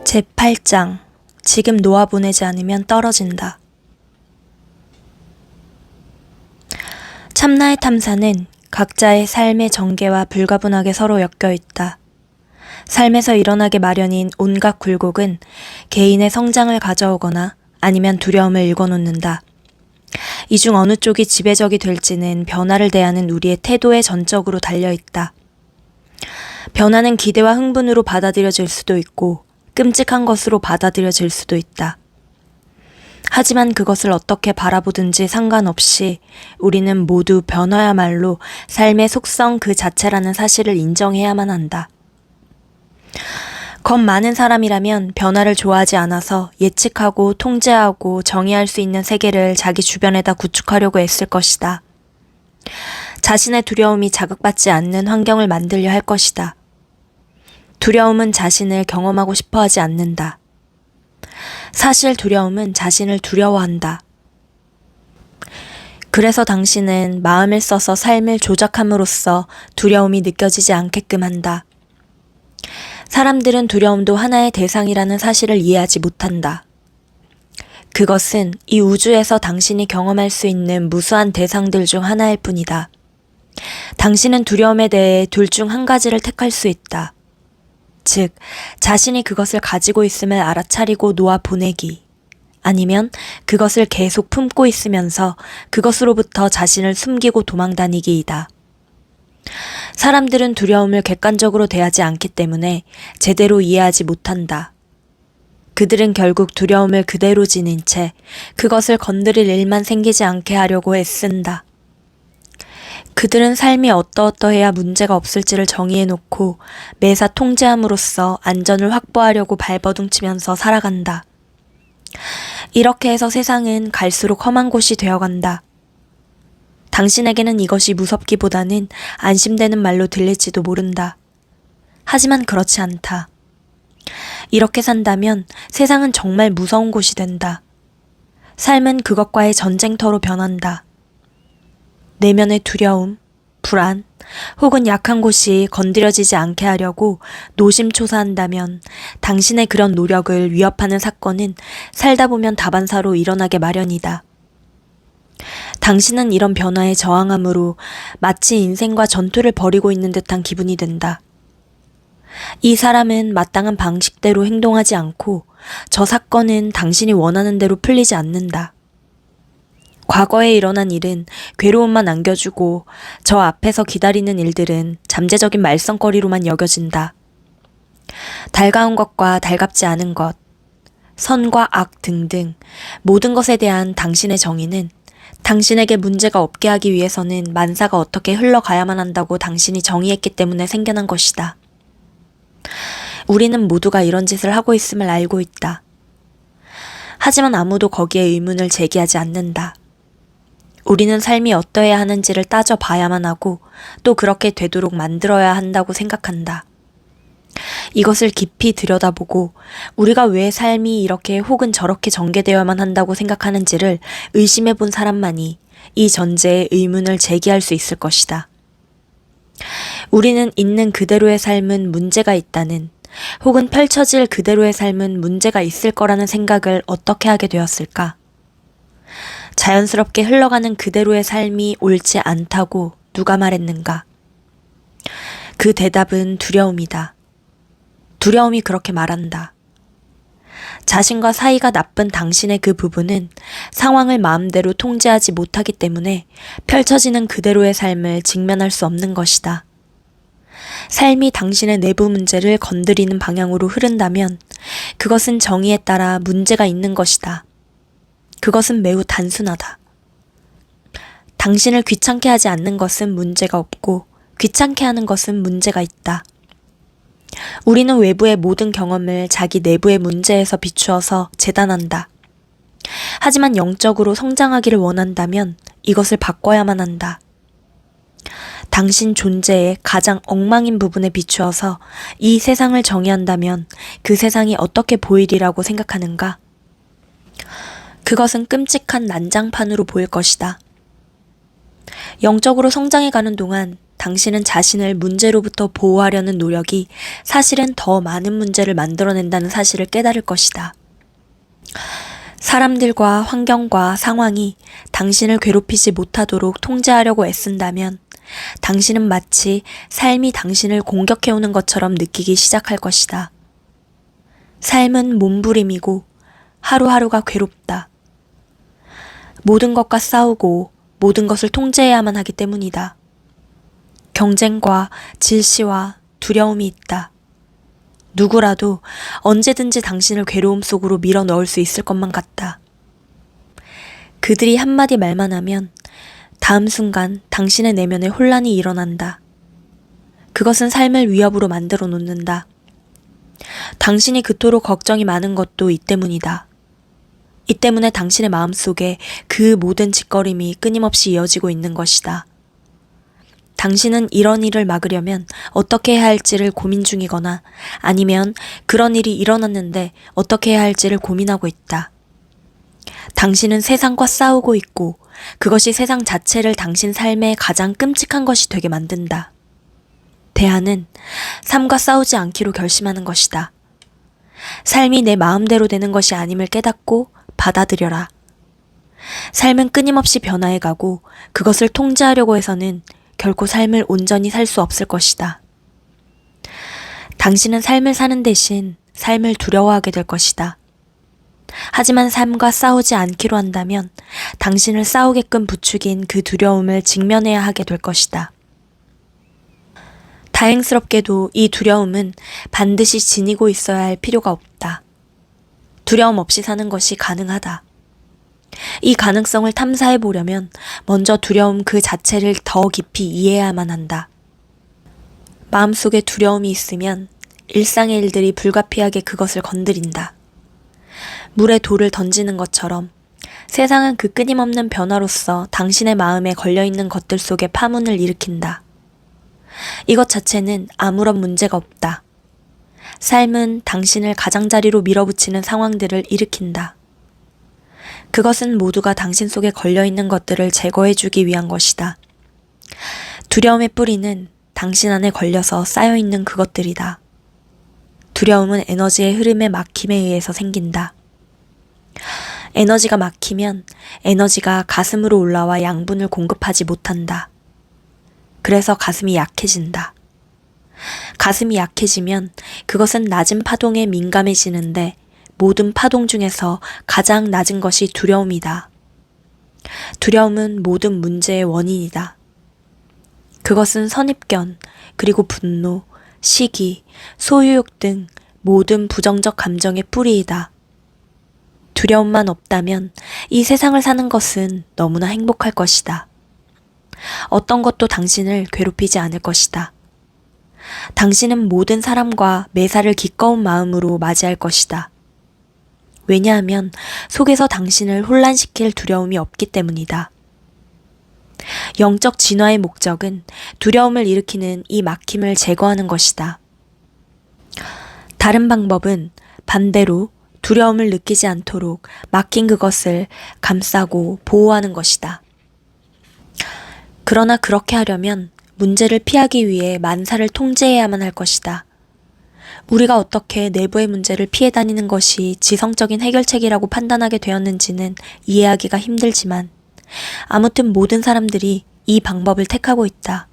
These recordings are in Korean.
제8장 지금 놓아보내지 않으면 떨어진다. 참나의 탐사는 각자의 삶의 전개와 불가분하게 서로 엮여 있다. 삶에서 일어나게 마련인 온갖 굴곡은 개인의 성장을 가져오거나 아니면 두려움을 일궈놓는다. 이 중 어느 쪽이 지배적이 될지는 변화를 대하는 우리의 태도에 전적으로 달려있다. 변화는 기대와 흥분으로 받아들여질 수도 있고 끔찍한 것으로 받아들여질 수도 있다. 하지만 그것을 어떻게 바라보든지 상관없이 우리는 모두 변화야말로 삶의 속성 그 자체라는 사실을 인정해야만 한다. 겁 많은 사람이라면 변화를 좋아하지 않아서 예측하고 통제하고 정의할 수 있는 세계를 자기 주변에다 구축하려고 애쓸 것이다. 자신의 두려움이 자극받지 않는 환경을 만들려 할 것이다. 두려움은 자신을 경험하고 싶어 하지 않는다. 사실 두려움은 자신을 두려워한다. 그래서 당신은 마음을 써서 삶을 조작함으로써 두려움이 느껴지지 않게끔 한다. 사람들은 두려움도 하나의 대상이라는 사실을 이해하지 못한다. 그것은 이 우주에서 당신이 경험할 수 있는 무수한 대상들 중 하나일 뿐이다. 당신은 두려움에 대해 둘 중 한 가지를 택할 수 있다. 즉, 자신이 그것을 가지고 있음을 알아차리고 놓아보내기, 아니면 그것을 계속 품고 있으면서 그것으로부터 자신을 숨기고 도망다니기이다. 사람들은 두려움을 객관적으로 대하지 않기 때문에 제대로 이해하지 못한다. 그들은 결국 두려움을 그대로 지닌 채 그것을 건드릴 일만 생기지 않게 하려고 애쓴다. 그들은 삶이 어떠어떠해야 문제가 없을지를 정의해놓고 매사 통제함으로써 안전을 확보하려고 발버둥치면서 살아간다. 이렇게 해서 세상은 갈수록 험한 곳이 되어간다. 당신에게는 이것이 무섭기보다는 안심되는 말로 들릴지도 모른다. 하지만 그렇지 않다. 이렇게 산다면 세상은 정말 무서운 곳이 된다. 삶은 그것과의 전쟁터로 변한다. 내면의 두려움, 불안, 혹은 약한 곳이 건드려지지 않게 하려고 노심초사한다면 당신의 그런 노력을 위협하는 사건은 살다 보면 다반사로 일어나게 마련이다. 당신은 이런 변화에 저항함으로 마치 인생과 전투를 벌이고 있는 듯한 기분이 든다. 이 사람은 마땅한 방식대로 행동하지 않고 저 사건은 당신이 원하는 대로 풀리지 않는다. 과거에 일어난 일은 괴로움만 안겨주고 저 앞에서 기다리는 일들은 잠재적인 말썽거리로만 여겨진다. 달가운 것과 달갑지 않은 것, 선과 악 등등 모든 것에 대한 당신의 정의는 당신에게 문제가 없게 하기 위해서는 만사가 어떻게 흘러가야만 한다고 당신이 정의했기 때문에 생겨난 것이다. 우리는 모두가 이런 짓을 하고 있음을 알고 있다. 하지만 아무도 거기에 의문을 제기하지 않는다. 우리는 삶이 어떠해야 하는지를 따져봐야만 하고 또 그렇게 되도록 만들어야 한다고 생각한다. 이것을 깊이 들여다보고 우리가 왜 삶이 이렇게 혹은 저렇게 전개되어야만 한다고 생각하는지를 의심해본 사람만이 이 전제에 의문을 제기할 수 있을 것이다. 우리는 있는 그대로의 삶은 문제가 있다는 혹은 펼쳐질 그대로의 삶은 문제가 있을 거라는 생각을 어떻게 하게 되었을까? 자연스럽게 흘러가는 그대로의 삶이 옳지 않다고 누가 말했는가? 그 대답은 두려움이다. 두려움이 그렇게 말한다. 자신과 사이가 나쁜 당신의 그 부분은 상황을 마음대로 통제하지 못하기 때문에 펼쳐지는 그대로의 삶을 직면할 수 없는 것이다. 삶이 당신의 내부 문제를 건드리는 방향으로 흐른다면 그것은 정의에 따라 문제가 있는 것이다. 그것은 매우 단순하다. 당신을 귀찮게 하지 않는 것은 문제가 없고 귀찮게 하는 것은 문제가 있다. 우리는 외부의 모든 경험을 자기 내부의 문제에서 비추어서 재단한다. 하지만 영적으로 성장하기를 원한다면 이것을 바꿔야만 한다. 당신 존재의 가장 엉망인 부분에 비추어서 이 세상을 정의한다면 그 세상이 어떻게 보이리라고 생각하는가? 그것은 끔찍한 난장판으로 보일 것이다. 영적으로 성장해가는 동안 당신은 자신을 문제로부터 보호하려는 노력이 사실은 더 많은 문제를 만들어낸다는 사실을 깨달을 것이다. 사람들과 환경과 상황이 당신을 괴롭히지 못하도록 통제하려고 애쓴다면 당신은 마치 삶이 당신을 공격해오는 것처럼 느끼기 시작할 것이다. 삶은 몸부림이고 하루하루가 괴롭다. 모든 것과 싸우고 모든 것을 통제해야만 하기 때문이다. 경쟁과 질시와 두려움이 있다. 누구라도 언제든지 당신을 괴로움 속으로 밀어 넣을 수 있을 것만 같다. 그들이 한마디 말만 하면 다음 순간 당신의 내면에 혼란이 일어난다. 그것은 삶을 위협으로 만들어 놓는다. 당신이 그토록 걱정이 많은 것도 이 때문이다. 이 때문에 당신의 마음속에 그 모든 짓거림이 끊임없이 이어지고 있는 것이다. 당신은 이런 일을 막으려면 어떻게 해야 할지를 고민 중이거나 아니면 그런 일이 일어났는데 어떻게 해야 할지를 고민하고 있다. 당신은 세상과 싸우고 있고 그것이 세상 자체를 당신 삶의 가장 끔찍한 것이 되게 만든다. 대안은 삶과 싸우지 않기로 결심하는 것이다. 삶이 내 마음대로 되는 것이 아님을 깨닫고 받아들여라. 삶은 끊임없이 변화해가고 그것을 통제하려고 해서는 결코 삶을 온전히 살 수 없을 것이다. 당신은 삶을 사는 대신 삶을 두려워하게 될 것이다. 하지만 삶과 싸우지 않기로 한다면 당신을 싸우게끔 부추긴 그 두려움을 직면해야 하게 될 것이다. 다행스럽게도 이 두려움은 반드시 지니고 있어야 할 필요가 없다. 두려움 없이 사는 것이 가능하다. 이 가능성을 탐사해 보려면 먼저 두려움 그 자체를 더 깊이 이해해야만 한다. 마음속에 두려움이 있으면 일상의 일들이 불가피하게 그것을 건드린다. 물에 돌을 던지는 것처럼 세상은 그 끊임없는 변화로서 당신의 마음에 걸려있는 것들 속에 파문을 일으킨다. 이것 자체는 아무런 문제가 없다. 삶은 당신을 가장자리로 밀어붙이는 상황들을 일으킨다. 그것은 모두가 당신 속에 걸려있는 것들을 제거해주기 위한 것이다. 두려움의 뿌리는 당신 안에 걸려서 쌓여있는 그것들이다. 두려움은 에너지의 흐름의 막힘에 의해서 생긴다. 에너지가 막히면 에너지가 가슴으로 올라와 양분을 공급하지 못한다. 그래서 가슴이 약해진다. 가슴이 약해지면 그것은 낮은 파동에 민감해지는데 모든 파동 중에서 가장 낮은 것이 두려움이다. 두려움은 모든 문제의 원인이다. 그것은 선입견, 그리고 분노, 시기, 소유욕 등 모든 부정적 감정의 뿌리이다. 두려움만 없다면 이 세상을 사는 것은 너무나 행복할 것이다. 어떤 것도 당신을 괴롭히지 않을 것이다. 당신은 모든 사람과 매사를 기꺼운 마음으로 맞이할 것이다. 왜냐하면 속에서 당신을 혼란시킬 두려움이 없기 때문이다. 영적 진화의 목적은 두려움을 일으키는 이 막힘을 제거하는 것이다. 다른 방법은 반대로 두려움을 느끼지 않도록 막힌 그것을 감싸고 보호하는 것이다. 그러나 그렇게 하려면 문제를 피하기 위해 만사를 통제해야만 할 것이다. 우리가 어떻게 내부의 문제를 피해 다니는 것이 지성적인 해결책이라고 판단하게 되었는지는 이해하기가 힘들지만 아무튼 모든 사람들이 이 방법을 택하고 있다.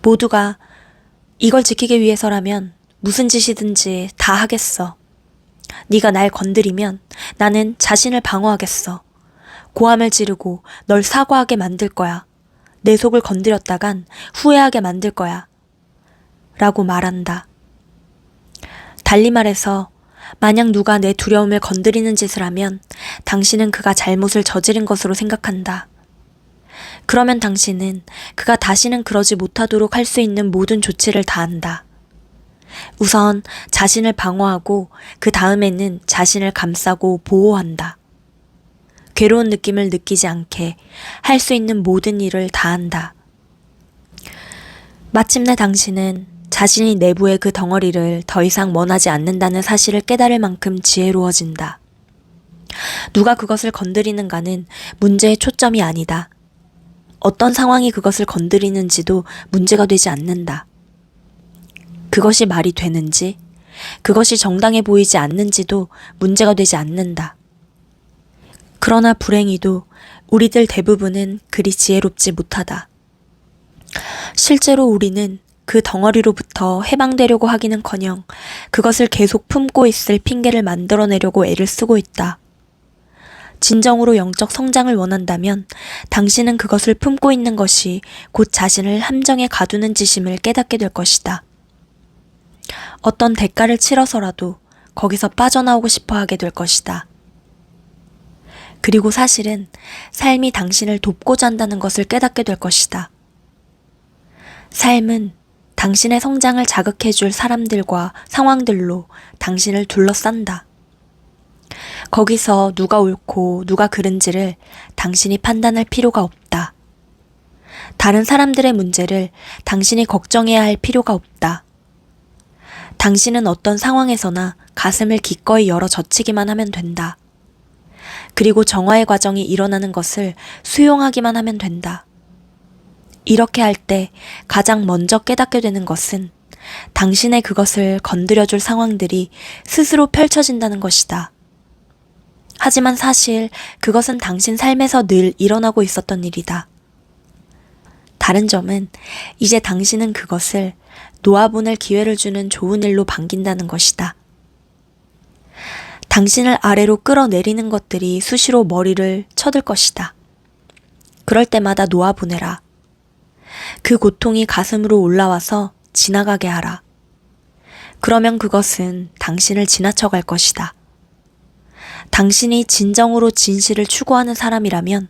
모두가 이걸 지키기 위해서라면 무슨 짓이든지 다 하겠어. 네가 날 건드리면 나는 자신을 방어하겠어. 고함을 지르고 널 사과하게 만들 거야. 내 속을 건드렸다간 후회하게 만들 거야. 라고 말한다. 달리 말해서 만약 누가 내 두려움을 건드리는 짓을 하면 당신은 그가 잘못을 저지른 것으로 생각한다. 그러면 당신은 그가 다시는 그러지 못하도록 할 수 있는 모든 조치를 다한다. 우선 자신을 방어하고 그 다음에는 자신을 감싸고 보호한다. 괴로운 느낌을 느끼지 않게 할 수 있는 모든 일을 다한다. 마침내 당신은 자신이 내부의 그 덩어리를 더 이상 원하지 않는다는 사실을 깨달을 만큼 지혜로워진다. 누가 그것을 건드리는가는 문제의 초점이 아니다. 어떤 상황이 그것을 건드리는지도 문제가 되지 않는다. 그것이 말이 되는지, 그것이 정당해 보이지 않는지도 문제가 되지 않는다. 그러나 불행히도 우리들 대부분은 그리 지혜롭지 못하다. 실제로 우리는 그 덩어리로부터 해방되려고 하기는커녕 그것을 계속 품고 있을 핑계를 만들어내려고 애를 쓰고 있다. 진정으로 영적 성장을 원한다면 당신은 그것을 품고 있는 것이 곧 자신을 함정에 가두는 짓임을 깨닫게 될 것이다. 어떤 대가를 치러서라도 거기서 빠져나오고 싶어 하게 될 것이다. 그리고 사실은 삶이 당신을 돕고자 한다는 것을 깨닫게 될 것이다. 삶은 당신의 성장을 자극해줄 사람들과 상황들로 당신을 둘러싼다. 거기서 누가 옳고 누가 그른지를 당신이 판단할 필요가 없다. 다른 사람들의 문제를 당신이 걱정해야 할 필요가 없다. 당신은 어떤 상황에서나 가슴을 기꺼이 열어 젖히기만 하면 된다. 그리고 정화의 과정이 일어나는 것을 수용하기만 하면 된다. 이렇게 할 때 가장 먼저 깨닫게 되는 것은 당신의 그것을 건드려줄 상황들이 스스로 펼쳐진다는 것이다. 하지만 사실 그것은 당신 삶에서 늘 일어나고 있었던 일이다. 다른 점은 이제 당신은 그것을 놓아보낼 기회를 주는 좋은 일로 반긴다는 것이다. 당신을 아래로 끌어내리는 것들이 수시로 머리를 쳐들 것이다. 그럴 때마다 놓아보내라. 그 고통이 가슴으로 올라와서 지나가게 하라. 그러면 그것은 당신을 지나쳐갈 것이다. 당신이 진정으로 진실을 추구하는 사람이라면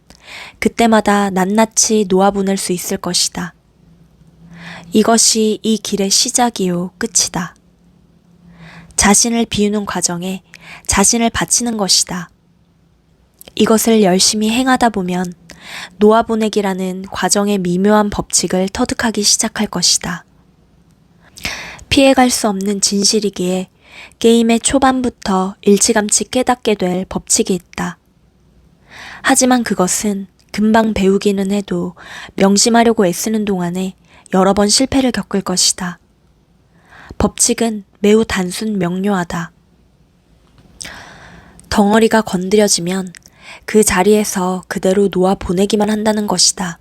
그때마다 낱낱이 놓아보낼 수 있을 것이다. 이것이 이 길의 시작이요 끝이다. 자신을 비우는 과정에 자신을 바치는 것이다. 이것을 열심히 행하다 보면 놓아보내기라는 과정의 미묘한 법칙을 터득하기 시작할 것이다. 피해갈 수 없는 진실이기에 게임의 초반부터 일찌감치 깨닫게 될 법칙이 있다. 하지만 그것은 금방 배우기는 해도 명심하려고 애쓰는 동안에 여러 번 실패를 겪을 것이다. 법칙은 매우 단순 명료하다. 덩어리가 건드려지면 그 자리에서 그대로 놓아 보내기만 한다는 것이다.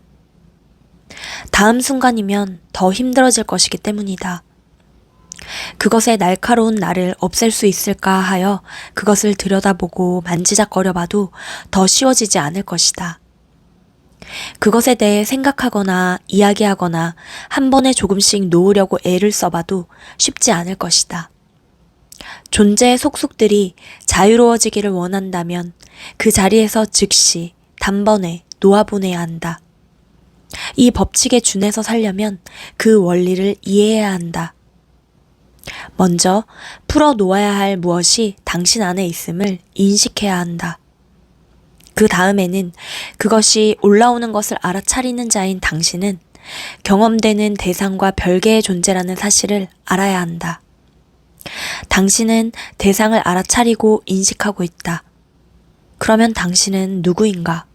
다음 순간이면 더 힘들어질 것이기 때문이다. 그것의 날카로운 날을 없앨 수 있을까 하여 그것을 들여다보고 만지작거려봐도 더 쉬워지지 않을 것이다. 그것에 대해 생각하거나 이야기하거나 한 번에 조금씩 놓으려고 애를 써봐도 쉽지 않을 것이다. 존재의 속속들이 자유로워지기를 원한다면 그 자리에서 즉시 단번에 놓아보내야 한다. 이 법칙에 준해서 살려면 그 원리를 이해해야 한다. 먼저 풀어놓아야 할 무엇이 당신 안에 있음을 인식해야 한다. 그 다음에는 그것이 올라오는 것을 알아차리는 자인 당신은 경험되는 대상과 별개의 존재라는 사실을 알아야 한다. 당신은 대상을 알아차리고 인식하고 있다. 그러면 당신은 누구인가?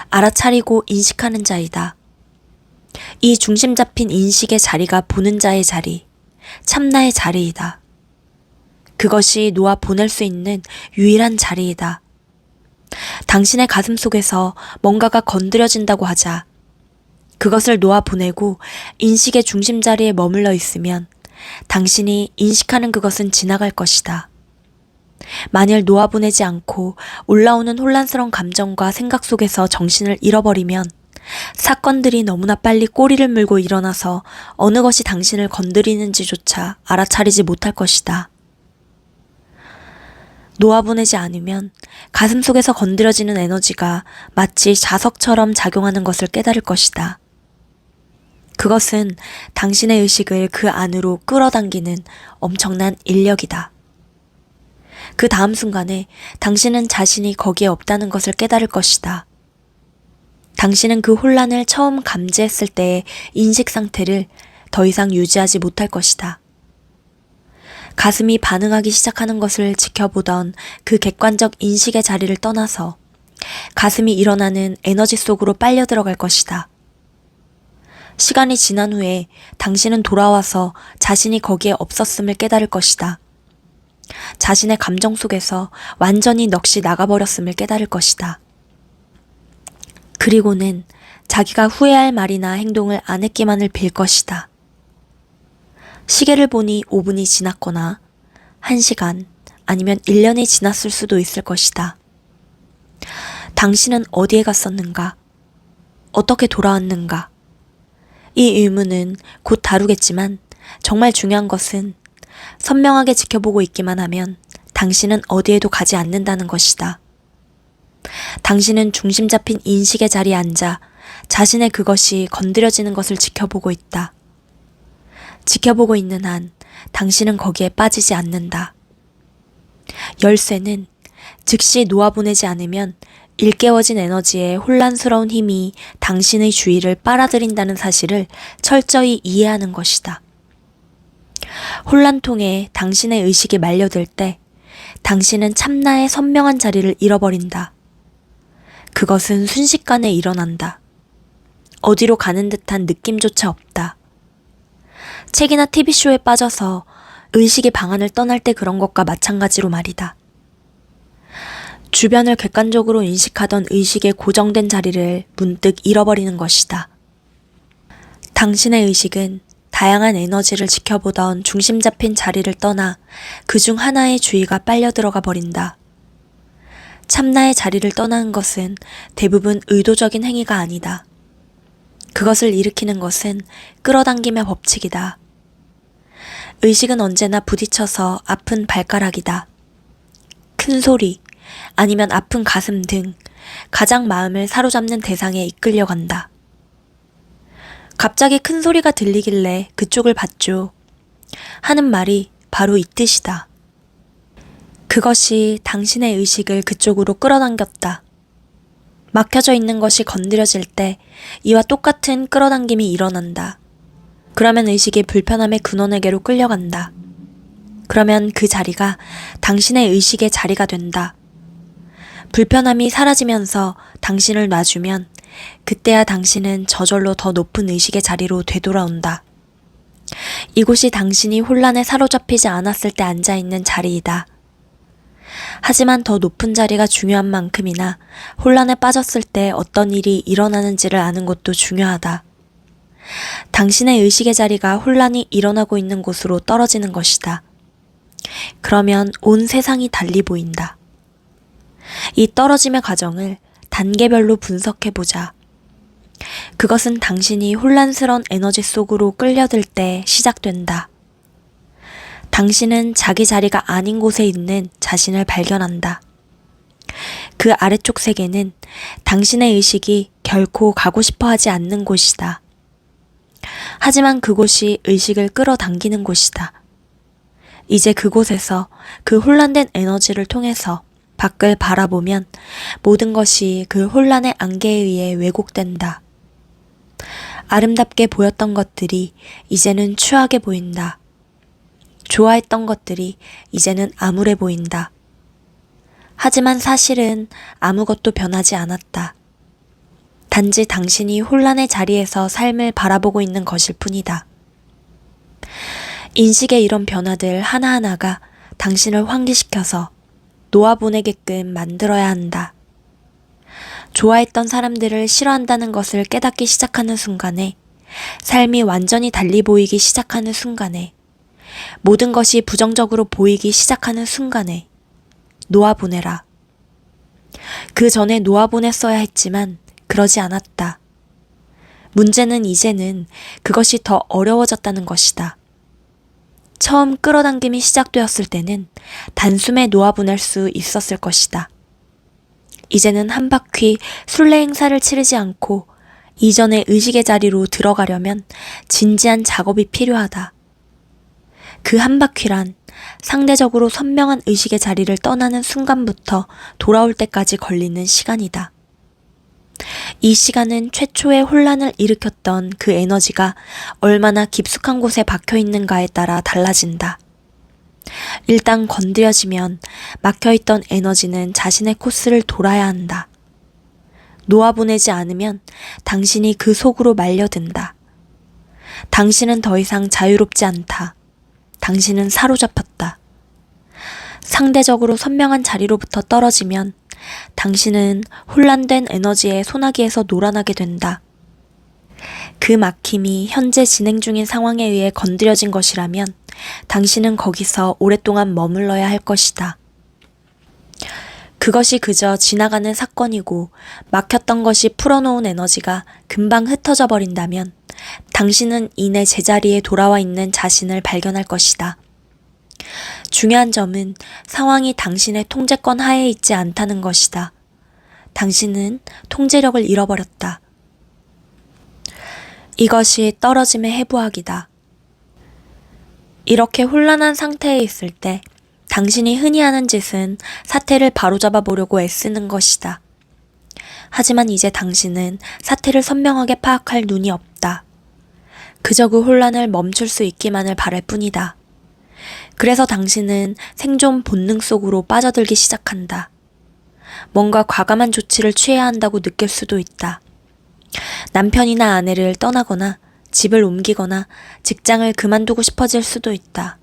알아차리고 인식하는 자이다. 이 중심 잡힌 인식의 자리가 보는 자의 자리, 참나의 자리이다. 그것이 놓아 보낼 수 있는 유일한 자리이다. 당신의 가슴 속에서 뭔가가 건드려진다고 하자. 그것을 놓아 보내고 인식의 중심 자리에 머물러 있으면 당신이 인식하는 그것은 지나갈 것이다. 만일 놓아보내지 않고 올라오는 혼란스러운 감정과 생각 속에서 정신을 잃어버리면 사건들이 너무나 빨리 꼬리를 물고 일어나서 어느 것이 당신을 건드리는지조차 알아차리지 못할 것이다. 놓아보내지 않으면 가슴속에서 건드려지는 에너지가 마치 자석처럼 작용하는 것을 깨달을 것이다. 그것은 당신의 의식을 그 안으로 끌어당기는 엄청난 인력이다. 그 다음 순간에 당신은 자신이 거기에 없다는 것을 깨달을 것이다. 당신은 그 혼란을 처음 감지했을 때의 인식 상태를 더 이상 유지하지 못할 것이다. 가슴이 반응하기 시작하는 것을 지켜보던 그 객관적 인식의 자리를 떠나서 가슴이 일어나는 에너지 속으로 빨려 들어갈 것이다. 시간이 지난 후에 당신은 돌아와서 자신이 거기에 없었음을 깨달을 것이다. 자신의 감정 속에서 완전히 넋이 나가버렸음을 깨달을 것이다. 그리고는 자기가 후회할 말이나 행동을 안 했기만을 빌 것이다. 시계를 보니 5분이 지났거나 1시간 아니면 1년이 지났을 수도 있을 것이다. 당신은 어디에 갔었는가? 어떻게 돌아왔는가? 이 의문은 곧 다루겠지만 정말 중요한 것은 선명하게 지켜보고 있기만 하면 당신은 어디에도 가지 않는다는 것이다. 당신은 중심 잡힌 인식의 자리에 앉아 자신의 그것이 건드려지는 것을 지켜보고 있다. 지켜보고 있는 한 당신은 거기에 빠지지 않는다. 열쇠는 즉시 놓아보내지 않으면 일깨워진 에너지의 혼란스러운 힘이 당신의 주의를 빨아들인다는 사실을 철저히 이해하는 것이다. 혼란통에 당신의 의식이 말려들 때 당신은 참나의 선명한 자리를 잃어버린다. 그것은 순식간에 일어난다. 어디로 가는 듯한 느낌조차 없다. 책이나 TV쇼에 빠져서 의식이 방안을 떠날 때 그런 것과 마찬가지로 말이다. 주변을 객관적으로 인식하던 의식의 고정된 자리를 문득 잃어버리는 것이다. 당신의 의식은 다양한 에너지를 지켜보던 중심 잡힌 자리를 떠나 그중 하나의 주의가 빨려 들어가 버린다. 참나의 자리를 떠나는 것은 대부분 의도적인 행위가 아니다. 그것을 일으키는 것은 끌어당김의 법칙이다. 의식은 언제나 부딪혀서 아픈 발가락이다. 큰 소리, 아니면 아픈 가슴 등 가장 마음을 사로잡는 대상에 이끌려간다. 갑자기 큰 소리가 들리길래 그쪽을 봤죠. 하는 말이 바로 이 뜻이다. 그것이 당신의 의식을 그쪽으로 끌어당겼다. 막혀져 있는 것이 건드려질 때 이와 똑같은 끌어당김이 일어난다. 그러면 의식이 불편함의 근원에게로 끌려간다. 그러면 그 자리가 당신의 의식의 자리가 된다. 불편함이 사라지면서 당신을 놔주면 그때야 당신은 저절로 더 높은 의식의 자리로 되돌아온다. 이곳이 당신이 혼란에 사로잡히지 않았을 때 앉아있는 자리이다. 하지만 더 높은 자리가 중요한 만큼이나 혼란에 빠졌을 때 어떤 일이 일어나는지를 아는 것도 중요하다. 당신의 의식의 자리가 혼란이 일어나고 있는 곳으로 떨어지는 것이다. 그러면 온 세상이 달리 보인다. 이 떨어짐의 과정을 단계별로 분석해보자. 그것은 당신이 혼란스러운 에너지 속으로 끌려들 때 시작된다. 당신은 자기 자리가 아닌 곳에 있는 자신을 발견한다. 그 아래쪽 세계는 당신의 의식이 결코 가고 싶어 하지 않는 곳이다. 하지만 그곳이 의식을 끌어당기는 곳이다. 이제 그곳에서 그 혼란된 에너지를 통해서 밖을 바라보면 모든 것이 그 혼란의 안개에 의해 왜곡된다. 아름답게 보였던 것들이 이제는 추하게 보인다. 좋아했던 것들이 이제는 암울해 보인다. 하지만 사실은 아무것도 변하지 않았다. 단지 당신이 혼란의 자리에서 삶을 바라보고 있는 것일 뿐이다. 인식의 이런 변화들 하나하나가 당신을 환기시켜서 놓아보내게끔 만들어야 한다. 좋아했던 사람들을 싫어한다는 것을 깨닫기 시작하는 순간에, 삶이 완전히 달리 보이기 시작하는 순간에, 모든 것이 부정적으로 보이기 시작하는 순간에 놓아보내라. 그 전에 놓아보냈어야 했지만 그러지 않았다. 문제는 이제는 그것이 더 어려워졌다는 것이다. 처음 끌어당김이 시작되었을 때는 단숨에 놓아보낼 수 있었을 것이다. 이제는 한 바퀴 순례 행사를 치르지 않고 이전의 의식의 자리로 들어가려면 진지한 작업이 필요하다. 그 한 바퀴란 상대적으로 선명한 의식의 자리를 떠나는 순간부터 돌아올 때까지 걸리는 시간이다. 이 시간은 최초의 혼란을 일으켰던 그 에너지가 얼마나 깊숙한 곳에 박혀 있는가에 따라 달라진다. 일단 건드려지면 막혀있던 에너지는 자신의 코스를 돌아야 한다. 놓아보내지 않으면 당신이 그 속으로 말려든다. 당신은 더 이상 자유롭지 않다. 당신은 사로잡혔다. 상대적으로 선명한 자리로부터 떨어지면 당신은 혼란된 에너지의 소나기에서 놀아나게 된다. 그 막힘이 현재 진행 중인 상황에 의해 건드려진 것이라면 당신은 거기서 오랫동안 머물러야 할 것이다. 그것이 그저 지나가는 사건이고 막혔던 것이 풀어놓은 에너지가 금방 흩어져 버린다면 당신은 이내 제자리에 돌아와 있는 자신을 발견할 것이다. 중요한 점은 상황이 당신의 통제권 하에 있지 않다는 것이다. 당신은 통제력을 잃어버렸다. 이것이 떨어짐의 해부학이다. 이렇게 혼란한 상태에 있을 때 당신이 흔히 하는 짓은 사태를 바로잡아 보려고 애쓰는 것이다. 하지만 이제 당신은 사태를 선명하게 파악할 눈이 없다. 그저 그 혼란을 멈출 수 있기만을 바랄 뿐이다. 그래서 당신은 생존 본능 속으로 빠져들기 시작한다. 뭔가 과감한 조치를 취해야 한다고 느낄 수도 있다. 남편이나 아내를 떠나거나 집을 옮기거나 직장을 그만두고 싶어질 수도 있다.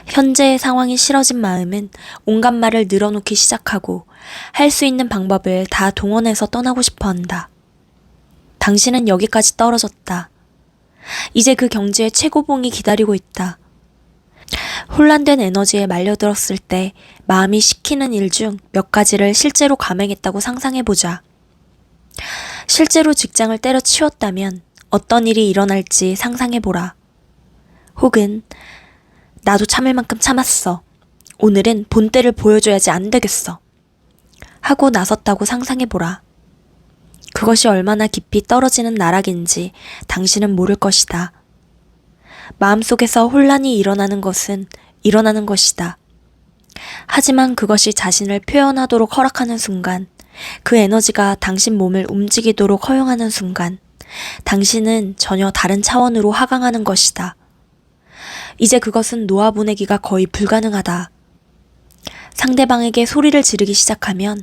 현재의 상황이 싫어진 마음은 온갖 말을 늘어놓기 시작하고 할 수 있는 방법을 다 동원해서 떠나고 싶어 한다. 당신은 여기까지 떨어졌다. 이제 그 경지의 최고봉이 기다리고 있다. 혼란된 에너지에 말려들었을 때 마음이 시키는 일 중 몇 가지를 실제로 감행했다고 상상해보자. 실제로 직장을 때려치웠다면 어떤 일이 일어날지 상상해보라. 혹은 나도 참을 만큼 참았어. 오늘은 본때를 보여줘야지 안 되겠어. 하고 나섰다고 상상해보라. 그것이 얼마나 깊이 떨어지는 나락인지 당신은 모를 것이다. 마음속에서 혼란이 일어나는 것은 일어나는 것이다. 하지만 그것이 자신을 표현하도록 허락하는 순간, 그 에너지가 당신 몸을 움직이도록 허용하는 순간, 당신은 전혀 다른 차원으로 하강하는 것이다. 이제 그것은 놓아보내기가 거의 불가능하다. 상대방에게 소리를 지르기 시작하면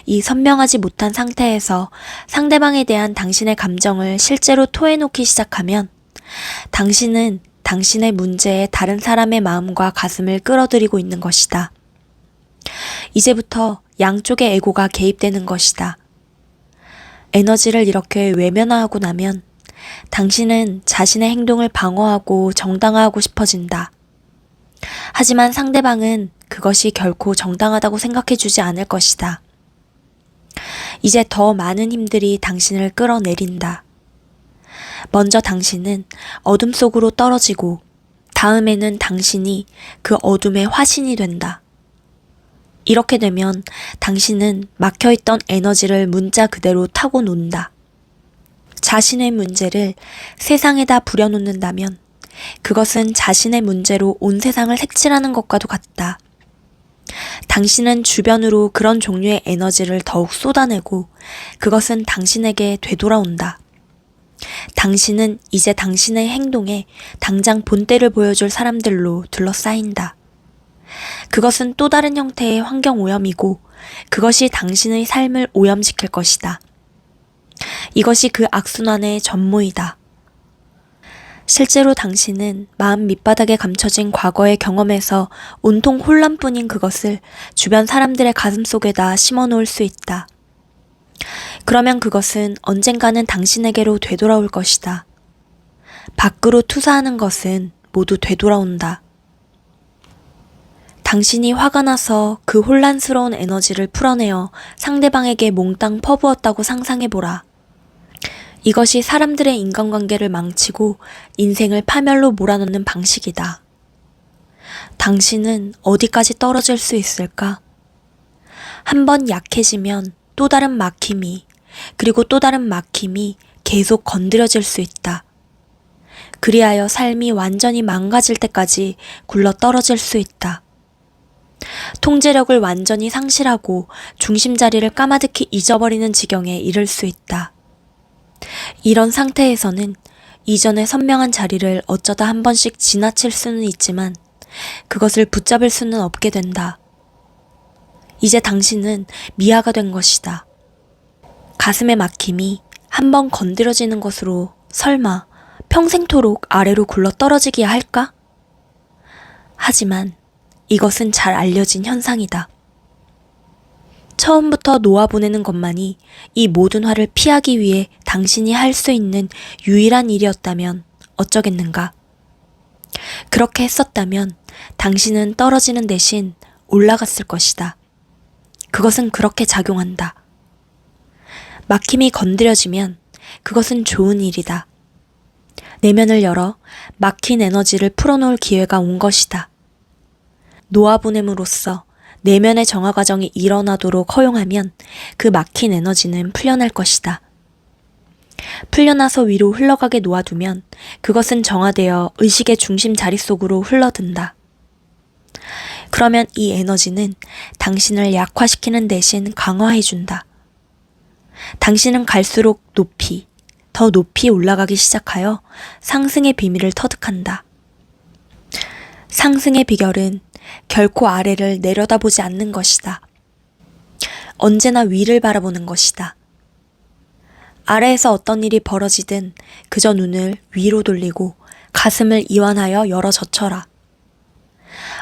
이 선명하지 못한 상태에서 상대방에 대한 당신의 감정을 실제로 토해놓기 시작하면 당신은 당신의 문제에 다른 사람의 마음과 가슴을 끌어들이고 있는 것이다. 이제부터 양쪽의 에고가 개입되는 것이다. 에너지를 이렇게 외면화하고 나면 당신은 자신의 행동을 방어하고 정당화하고 싶어진다. 하지만 상대방은 그것이 결코 정당하다고 생각해주지 않을 것이다. 이제 더 많은 힘들이 당신을 끌어내린다. 먼저 당신은 어둠 속으로 떨어지고 다음에는 당신이 그 어둠의 화신이 된다. 이렇게 되면 당신은 막혀있던 에너지를 문자 그대로 타고 논다. 자신의 문제를 세상에다 부려놓는다면 그것은 자신의 문제로 온 세상을 색칠하는 것과도 같다. 당신은 주변으로 그런 종류의 에너지를 더욱 쏟아내고 그것은 당신에게 되돌아온다. 당신은 이제 당신의 행동에 당장 본때를 보여줄 사람들로 둘러싸인다. 그것은 또 다른 형태의 환경 오염이고 그것이 당신의 삶을 오염시킬 것이다. 이것이 그 악순환의 전모이다. 실제로 당신은 마음 밑바닥에 감춰진 과거의 경험에서 온통 혼란뿐인 그것을 주변 사람들의 가슴 속에다 심어놓을 수 있다. 그러면 그것은 언젠가는 당신에게로 되돌아올 것이다. 밖으로 투사하는 것은 모두 되돌아온다. 당신이 화가 나서 그 혼란스러운 에너지를 풀어내어 상대방에게 몽땅 퍼부었다고 상상해보라. 이것이 사람들의 인간관계를 망치고 인생을 파멸로 몰아넣는 방식이다. 당신은 어디까지 떨어질 수 있을까? 한번 약해지면 또 다른 막힘이, 그리고 또 다른 막힘이 계속 건드려질 수 있다. 그리하여 삶이 완전히 망가질 때까지 굴러 떨어질 수 있다. 통제력을 완전히 상실하고 중심자리를 까마득히 잊어버리는 지경에 이를 수 있다. 이런 상태에서는 이전의 선명한 자리를 어쩌다 한 번씩 지나칠 수는 있지만 그것을 붙잡을 수는 없게 된다. 이제 당신은 미아가 된 것이다. 가슴의 막힘이 한 번 건드려지는 것으로 설마 평생토록 아래로 굴러 떨어지기야 할까? 하지만 이것은 잘 알려진 현상이다. 처음부터 놓아보내는 것만이 이 모든 화를 피하기 위해 당신이 할 수 있는 유일한 일이었다면 어쩌겠는가? 그렇게 했었다면 당신은 떨어지는 대신 올라갔을 것이다. 그것은 그렇게 작용한다. 막힘이 건드려지면 그것은 좋은 일이다. 내면을 열어 막힌 에너지를 풀어놓을 기회가 온 것이다. 놓아보냄으로써 내면의 정화 과정이 일어나도록 허용하면 그 막힌 에너지는 풀려날 것이다. 풀려나서 위로 흘러가게 놓아두면 그것은 정화되어 의식의 중심 자리 속으로 흘러든다. 그러면 이 에너지는 당신을 약화시키는 대신 강화해준다. 당신은 갈수록 높이, 더 높이 올라가기 시작하여 상승의 비밀을 터득한다. 상승의 비결은 결코 아래를 내려다보지 않는 것이다. 언제나 위를 바라보는 것이다. 아래에서 어떤 일이 벌어지든 그저 눈을 위로 돌리고 가슴을 이완하여 열어 젖혀라.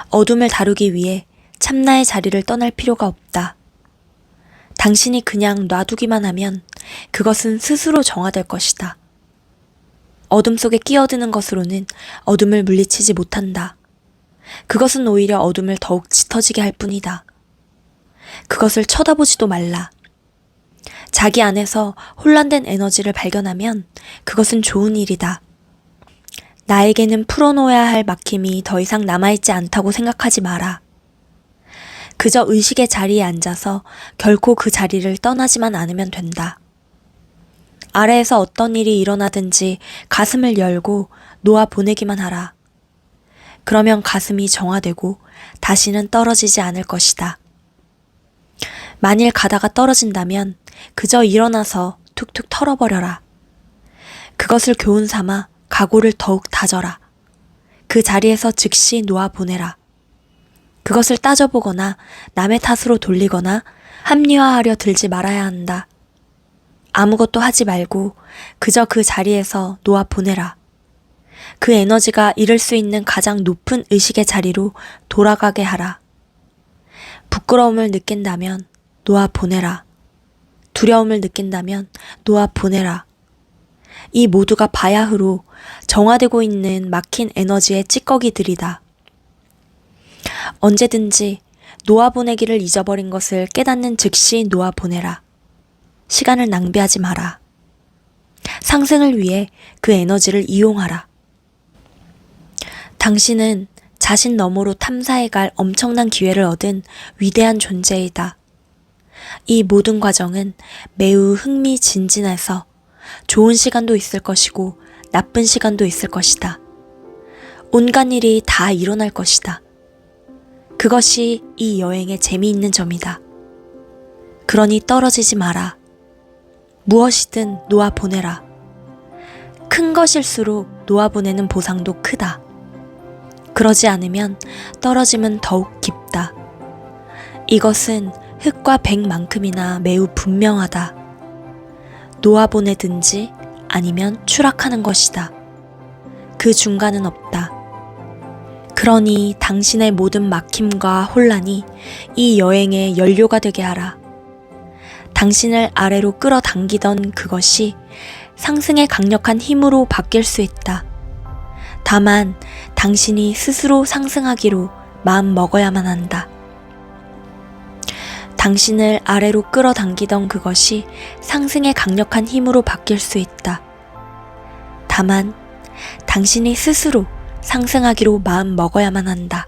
어둠을 다루기 위해 참나의 자리를 떠날 필요가 없다. 당신이 그냥 놔두기만 하면 그것은 스스로 정화될 것이다. 어둠 속에 끼어드는 것으로는 어둠을 물리치지 못한다. 그것은 오히려 어둠을 더욱 짙어지게 할 뿐이다. 그것을 쳐다보지도 말라. 자기 안에서 혼란된 에너지를 발견하면 그것은 좋은 일이다. 나에게는 풀어놓아야 할 막힘이 더 이상 남아있지 않다고 생각하지 마라. 그저 의식의 자리에 앉아서 결코 그 자리를 떠나지만 않으면 된다. 아래에서 어떤 일이 일어나든지 가슴을 열고 놓아 보내기만 하라. 그러면 가슴이 정화되고 다시는 떨어지지 않을 것이다. 만일 가다가 떨어진다면 그저 일어나서 툭툭 털어버려라. 그것을 교훈 삼아 각오를 더욱 다져라. 그 자리에서 즉시 놓아 보내라. 그것을 따져보거나 남의 탓으로 돌리거나 합리화하려 들지 말아야 한다. 아무것도 하지 말고 그저 그 자리에서 놓아 보내라. 그 에너지가 이룰 수 있는 가장 높은 의식의 자리로 돌아가게 하라. 부끄러움을 느낀다면 놓아 보내라. 두려움을 느낀다면 놓아 보내라. 이 모두가 바야흐로 정화되고 있는 막힌 에너지의 찌꺼기들이다. 언제든지 놓아보내기를 잊어버린 것을 깨닫는 즉시 놓아보내라. 시간을 낭비하지 마라. 상승을 위해 그 에너지를 이용하라. 당신은 자신 너머로 탐사해 갈 엄청난 기회를 얻은 위대한 존재이다. 이 모든 과정은 매우 흥미진진해서 좋은 시간도 있을 것이고 나쁜 시간도 있을 것이다. 온갖 일이 다 일어날 것이다. 그것이 이 여행의 재미있는 점이다. 그러니 떨어지지 마라. 무엇이든 놓아보내라. 큰 것일수록 놓아보내는 보상도 크다. 그러지 않으면 떨어짐은 더욱 깊다. 이것은 흙과 백만큼이나 매우 분명하다. 놓아보내든지 아니면 추락하는 것이다. 그 중간은 없다. 그러니 당신의 모든 막힘과 혼란이 이 여행의 연료가 되게 하라. 당신을 아래로 끌어당기던 그것이 상승의 강력한 힘으로 바뀔 수 있다. 다만 당신이 스스로 상승하기로 마음 먹어야만 한다. 당신을 아래로 끌어당기던 그것이 상승의 강력한 힘으로 바뀔 수 있다. 다만 당신이 스스로 상승하기로 마음 먹어야만 한다.